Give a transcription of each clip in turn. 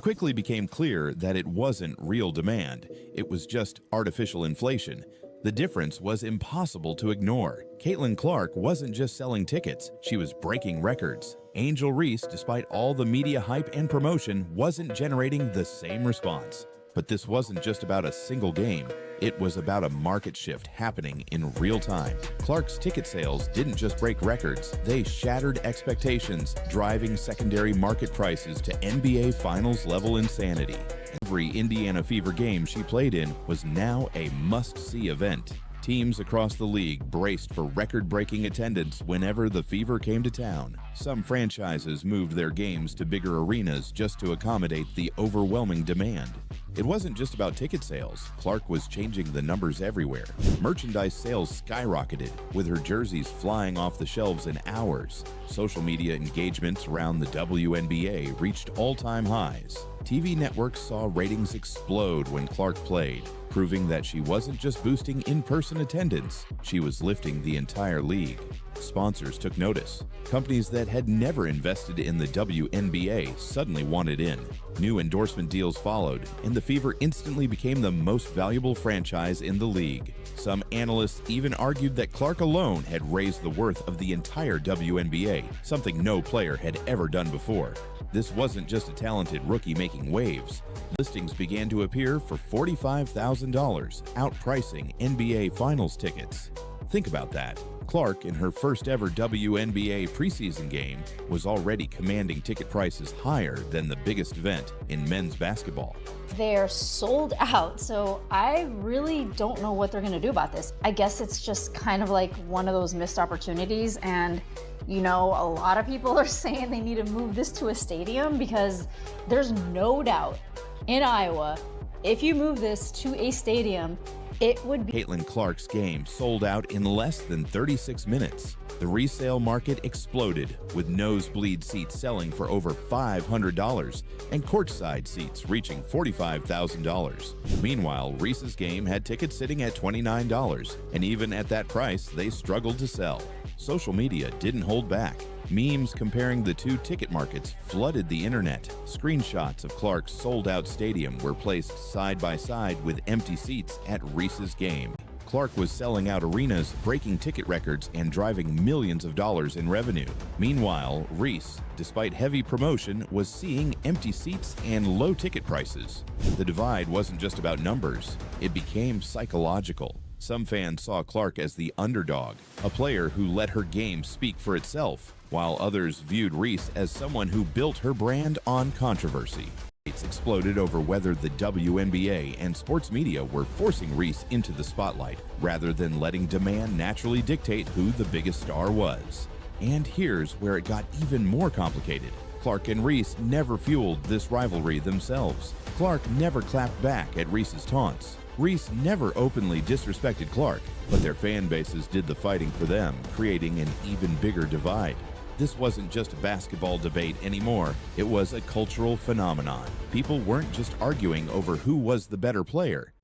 Quickly became clear that it wasn't real demand. It was just artificial inflation. The difference was impossible to ignore. Caitlin Clark wasn't just selling tickets, she was breaking records. Angel Reese, despite all the media hype and promotion, wasn't generating the same response. But this wasn't just about a single game. It was about a market shift happening in real time. Clark's ticket sales didn't just break records, they shattered expectations, driving secondary market prices to NBA Finals level insanity. Every Indiana Fever game she played in was now a must-see event. Teams across the league braced for record-breaking attendance whenever the Fever came to town. Some franchises moved their games to bigger arenas just to accommodate the overwhelming demand. It wasn't just about ticket sales. Clark was changing the numbers everywhere. Merchandise sales skyrocketed, with her jerseys flying off the shelves in hours. Social media engagements around the WNBA reached all-time highs. TV networks saw ratings explode when Clark played, proving that she wasn't just boosting in-person attendance, she was lifting the entire league. Sponsors took notice. Companies that had never invested in the WNBA suddenly wanted in. New endorsement deals followed, and the Fever instantly became the most valuable franchise in the league. Some analysts even argued that Clark alone had raised the worth of the entire WNBA, something no player had ever done before. This wasn't just a talented rookie making waves. Listings began to appear for $45,000, outpricing NBA Finals tickets. Think about that. Clark, in her first ever WNBA preseason game, was already commanding ticket prices higher than the biggest event in men's basketball. They're sold out, so I really don't know what they're going to do about this. I guess it's just kind of like one of those missed opportunities, and you know, a lot of people are saying they need to move this to a stadium because there's no doubt in Iowa, if you move this to a stadium, it would be. Caitlin Clark's game sold out in less than 36 minutes. The resale market exploded, with nosebleed seats selling for over $500 and courtside seats reaching $45,000. Meanwhile, Reese's game had tickets sitting at $29, and even at that price, they struggled to sell. Social media didn't hold back. Memes comparing the two ticket markets flooded the internet. Screenshots of Clark's sold-out stadium were placed side by side with empty seats at Reese's game. Clark was selling out arenas, breaking ticket records, and driving millions of dollars in revenue. Meanwhile, Reese, despite heavy promotion, was seeing empty seats and low ticket prices. The divide wasn't just about numbers, it became psychological. Some fans saw Clark as the underdog, a player who let her game speak for itself, while others viewed Reese as someone who built her brand on controversy. Debates exploded over whether the WNBA and sports media were forcing Reese into the spotlight, rather than letting demand naturally dictate who the biggest star was. And here's where it got even more complicated. Clark and Reese never fueled this rivalry themselves. Clark never clapped back at Reese's taunts. Reese never openly disrespected Clark, but their fan bases did the fighting for them, creating an even bigger divide. This wasn't just a basketball debate anymore, it was a cultural phenomenon. People weren't just arguing over who was the better player.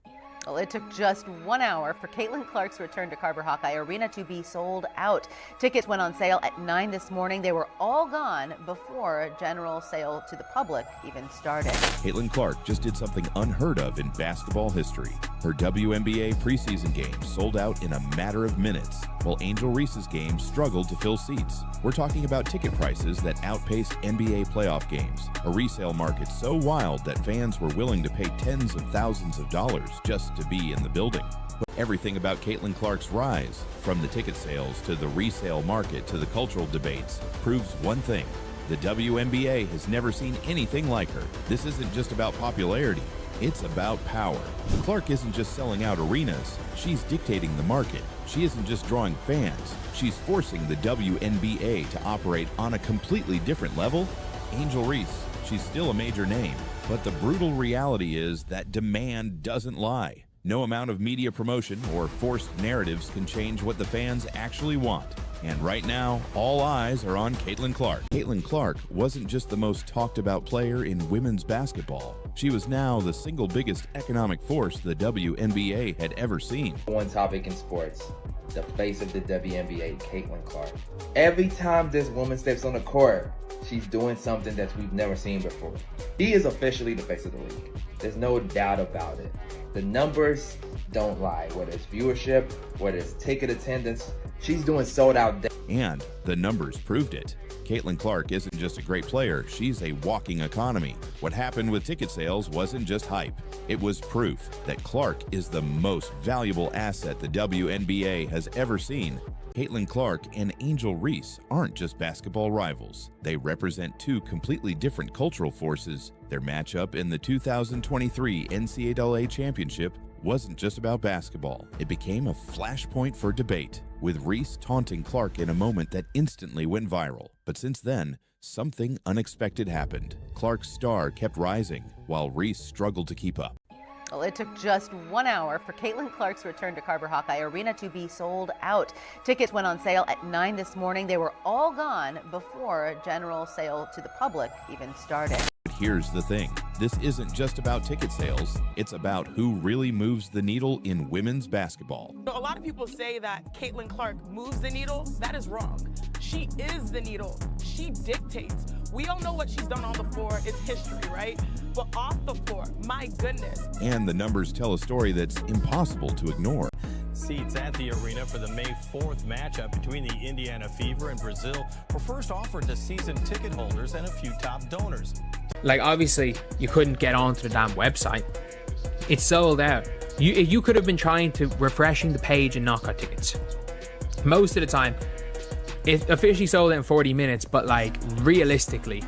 Well, it took just 1 hour for Caitlin Clark's return to Carver Hawkeye Arena to be sold out. Tickets went on sale at 9 this morning. They were all gone before general sale to the public even started. Caitlin Clark just did something unheard of in basketball history. Her WNBA preseason game sold out in a matter of minutes, while Angel Reese's game struggled to fill seats. We're talking about ticket prices that outpaced NBA playoff games, a resale market so wild that fans were willing to pay tens of thousands of dollars just to be in the building. But everything about Caitlin Clark's rise, from the ticket sales to the resale market to the cultural debates, proves one thing. The WNBA has never seen anything like her. This isn't just about popularity, it's about power. Clark isn't just selling out arenas, she's dictating the market. She isn't just drawing fans, she's forcing the WNBA to operate on a completely different level. Angel Reese, she's still a major name, but the brutal reality is that demand doesn't lie. No amount of media promotion or forced narratives can change what the fans actually want. And right now, all eyes are on Caitlin Clark. Caitlin Clark wasn't just the most talked about player in women's basketball. She was now the single biggest economic force the WNBA had ever seen. One topic in sports. the face of the WNBA, Caitlin Clark. Every time this woman steps on the court, she's doing something that we've never seen before. She is officially the face of the league. There's no doubt about it. The numbers don't lie, whether it's viewership, whether it's ticket attendance. She's doing sold out. And the numbers proved it. Caitlin Clark isn't just a great player, she's a walking economy. What happened with ticket sales wasn't just hype. It was proof that Clark is the most valuable asset the WNBA has ever seen. Caitlin Clark and Angel Reese aren't just basketball rivals. They represent two completely different cultural forces. Their matchup in the 2023 NCAA Championship wasn't just about basketball. It became a flashpoint for debate, with Reese taunting Clark in a moment that instantly went viral. But since then, something unexpected happened. Clark's star kept rising, while Reese struggled to keep up. Well, it took just 1 hour for Caitlin Clark's return to Carver Hawkeye Arena to be sold out. Tickets went on sale at 9 this morning. They were all gone before a general sale to the public even started. But here's the thing. This isn't just about ticket sales. It's about who really moves the needle in women's basketball. A lot of people say that Caitlin Clark moves the needle. That is wrong. She is the needle. She dictates. We all know what she's done on the floor. It's history, right? But off the floor, my goodness. And the numbers tell a story that's impossible to ignore. Seats at the arena for the May 4th matchup between the Indiana Fever and Brazil were first offered to season ticket holders and a few top donors. Like, obviously, you couldn't get onto the damn website. It's sold out. You could have been trying to refreshing the page and not got tickets. Most of the time, it officially sold out in 40 minutes, but like realistically,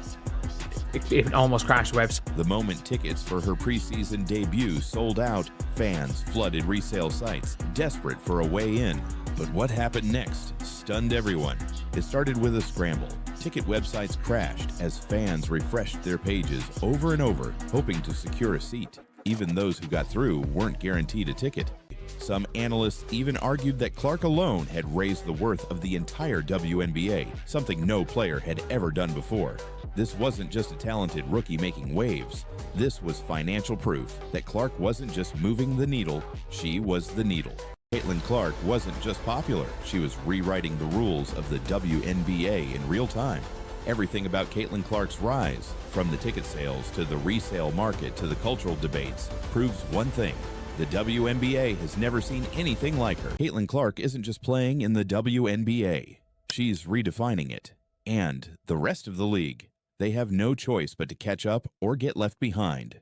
it almost crashed the website. The moment tickets for her preseason debut sold out, fans flooded resale sites, desperate for a way in. But what happened next stunned everyone. It started with a scramble. Ticket websites crashed as fans refreshed their pages over and over, hoping to secure a seat. Even those who got through weren't guaranteed a ticket. Some analysts even argued that Clark alone had raised the worth of the entire WNBA, something no player had ever done before. This wasn't just a talented rookie making waves. This was financial proof that Clark wasn't just moving the needle, she was the needle. Caitlin Clark wasn't just popular, she was rewriting the rules of the WNBA in real time. Everything about Caitlin Clark's rise, from the ticket sales to the resale market to the cultural debates, proves one thing. The WNBA has never seen anything like her. Caitlin Clark isn't just playing in the WNBA. She's redefining it. And the rest of the league. They have no choice but to catch up or get left behind.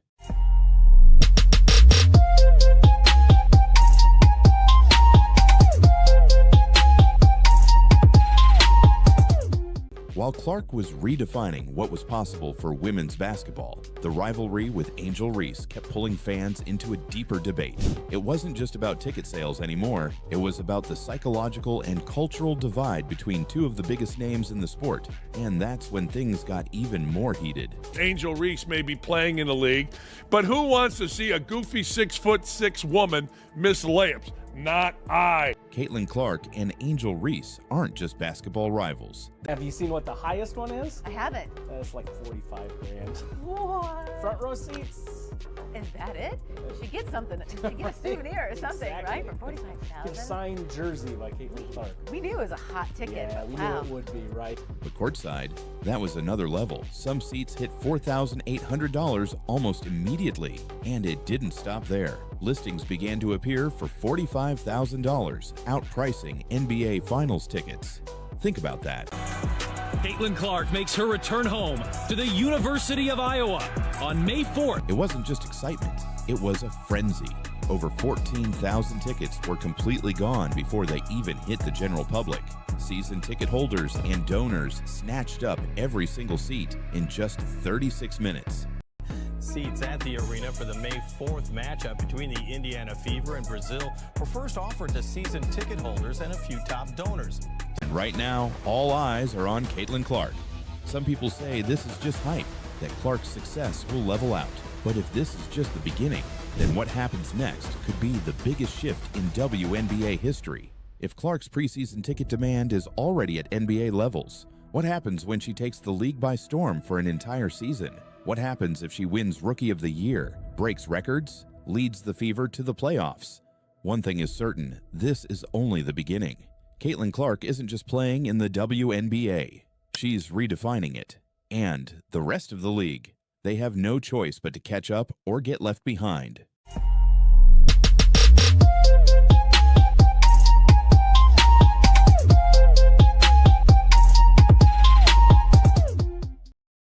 While Clark was redefining what was possible for women's basketball, the rivalry with Angel Reese kept pulling fans into a deeper debate. It wasn't just about ticket sales anymore, it was about the psychological and cultural divide between two of the biggest names in the sport, and that's when things got even more heated. Angel Reese may be playing in the league, but who wants to see a goofy 6'6" woman miss layups? Not I. Caitlin Clark and Angel Reese aren't just basketball rivals. Have you seen what the highest one is? I haven't. It's like 45 grand. What? Front row seats. Is that it? She gets something. She get a souvenir or something, Exactly. right? For Get a $45,000. signed jersey by Caitlin Clark. We knew it was a hot ticket. Yeah, but we wow. knew it would be, right? But courtside, that was another level. Some seats hit $4,800 almost immediately. And it didn't stop there. Listings began to appear for $45,000, outpricing NBA Finals tickets. Think about that. Caitlin Clark makes her return home to the University of Iowa on May 4th. It wasn't just excitement, it was a frenzy. Over 14,000 tickets were completely gone before they even hit the general public. Season ticket holders and donors snatched up every single seat in just 36 minutes. Seats at the arena for the May 4th matchup between the Indiana Fever and Brazil were first offered to season ticket holders and a few top donors. And right now, all eyes are on Caitlin Clark. Some people say this is just hype, that Clark's success will level out. But if this is just the beginning, then what happens next could be the biggest shift in WNBA history. If Clark's preseason ticket demand is already at NBA levels, what happens when she takes the league by storm for an entire season? What happens if she wins Rookie of the Year, breaks records, leads the Fever to the playoffs? One thing is certain, this is only the beginning. Caitlin Clark isn't just playing in the WNBA. She's redefining it. And the rest of the league. They have no choice but to catch up or get left behind.